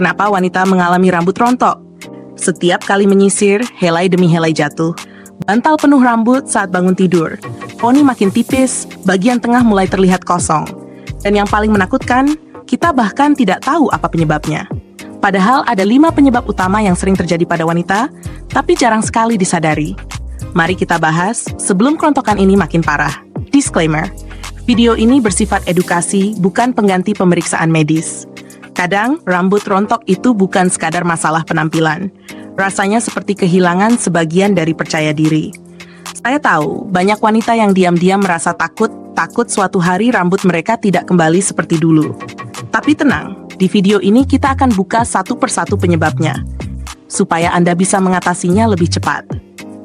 Kenapa wanita mengalami rambut rontok? Setiap kali menyisir, helai demi helai jatuh. Bantal penuh rambut saat bangun tidur. Poni makin tipis, bagian tengah mulai terlihat kosong. Dan yang paling menakutkan, kita bahkan tidak tahu apa penyebabnya. Padahal ada 5 penyebab utama yang sering terjadi pada wanita, tapi jarang sekali disadari. Mari kita bahas sebelum kerontokan ini makin parah. Disclaimer, video ini bersifat edukasi, bukan pengganti pemeriksaan medis. Kadang, rambut rontok itu bukan sekadar masalah penampilan. Rasanya seperti kehilangan sebagian dari percaya diri. Saya tahu, banyak wanita yang diam-diam merasa takut suatu hari rambut mereka tidak kembali seperti dulu. Tapi tenang, di video ini kita akan buka satu persatu penyebabnya, supaya Anda bisa mengatasinya lebih cepat.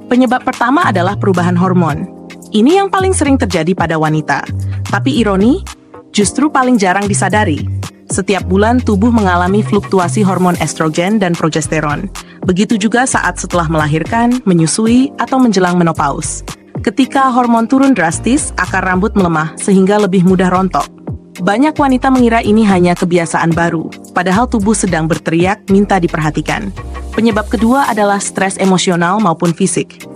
Penyebab pertama adalah perubahan hormon. Ini yang paling sering terjadi pada wanita. Tapi ironi, justru paling jarang disadari. Setiap bulan tubuh mengalami fluktuasi hormon estrogen dan progesteron. Begitu juga saat setelah melahirkan, menyusui, atau menjelang menopause. Ketika hormon turun drastis, akar rambut melemah sehingga lebih mudah rontok. Banyak wanita mengira ini hanya kebiasaan baru, padahal tubuh sedang berteriak minta diperhatikan. Penyebab kedua adalah stres emosional maupun fisik.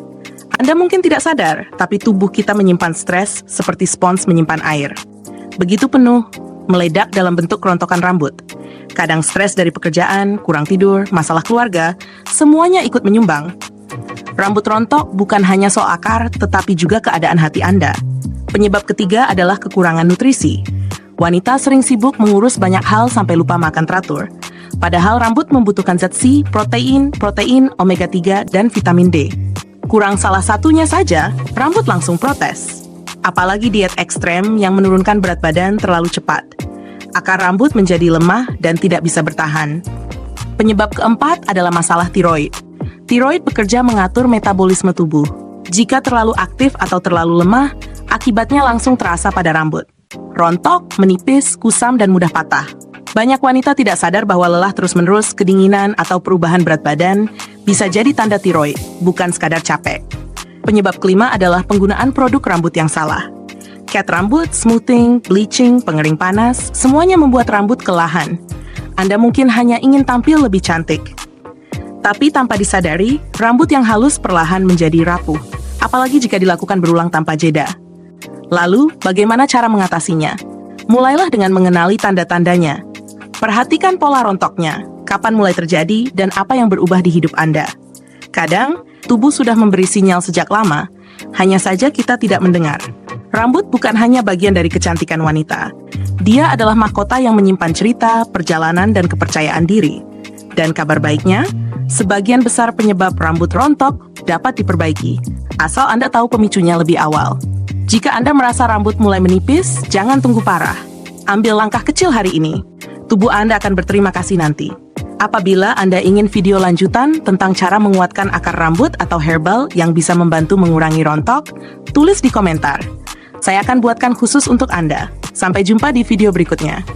Anda mungkin tidak sadar, tapi tubuh kita menyimpan stres seperti spons menyimpan air. Begitu penuh, meledak dalam bentuk kerontokan rambut. Kadang stres dari pekerjaan, kurang tidur, masalah keluarga, semuanya ikut menyumbang. Rambut rontok bukan hanya soal akar, tetapi juga keadaan hati Anda. Penyebab ketiga adalah kekurangan nutrisi. Wanita sering sibuk mengurus banyak hal sampai lupa makan teratur. Padahal rambut membutuhkan zat C, protein, omega 3, dan vitamin D. Kurang salah satunya saja, rambut langsung protes. Apalagi diet ekstrem yang menurunkan berat badan terlalu cepat. Akar rambut menjadi lemah dan tidak bisa bertahan. Penyebab keempat adalah masalah tiroid. Tiroid bekerja mengatur metabolisme tubuh. Jika terlalu aktif atau terlalu lemah, akibatnya langsung terasa pada rambut. Rontok, menipis, kusam, dan mudah patah. Banyak wanita tidak sadar bahwa lelah terus-menerus, kedinginan, atau perubahan berat badan bisa jadi tanda tiroid, bukan sekadar capek. Penyebab kelima adalah penggunaan produk rambut yang salah. Cat rambut, smoothing, bleaching, pengering panas, semuanya membuat rambut kelelahan. Anda mungkin hanya ingin tampil lebih cantik. Tapi tanpa disadari, rambut yang halus perlahan menjadi rapuh, apalagi jika dilakukan berulang tanpa jeda. Lalu, bagaimana cara mengatasinya? Mulailah dengan mengenali tanda-tandanya. Perhatikan pola rontoknya, kapan mulai terjadi, dan apa yang berubah di hidup Anda. Kadang, tubuh sudah memberi sinyal sejak lama, hanya saja kita tidak mendengar. Rambut bukan hanya bagian dari kecantikan wanita. Dia adalah mahkota yang menyimpan cerita, perjalanan, dan kepercayaan diri. Dan kabar baiknya, sebagian besar penyebab rambut rontok dapat diperbaiki, asal Anda tahu pemicunya lebih awal. Jika Anda merasa rambut mulai menipis, jangan tunggu parah. Ambil langkah kecil hari ini. Tubuh Anda akan berterima kasih nanti. Apabila Anda ingin video lanjutan tentang cara menguatkan akar rambut atau herbal yang bisa membantu mengurangi rontok, tulis di komentar. Saya akan buatkan khusus untuk Anda. Sampai jumpa di video berikutnya.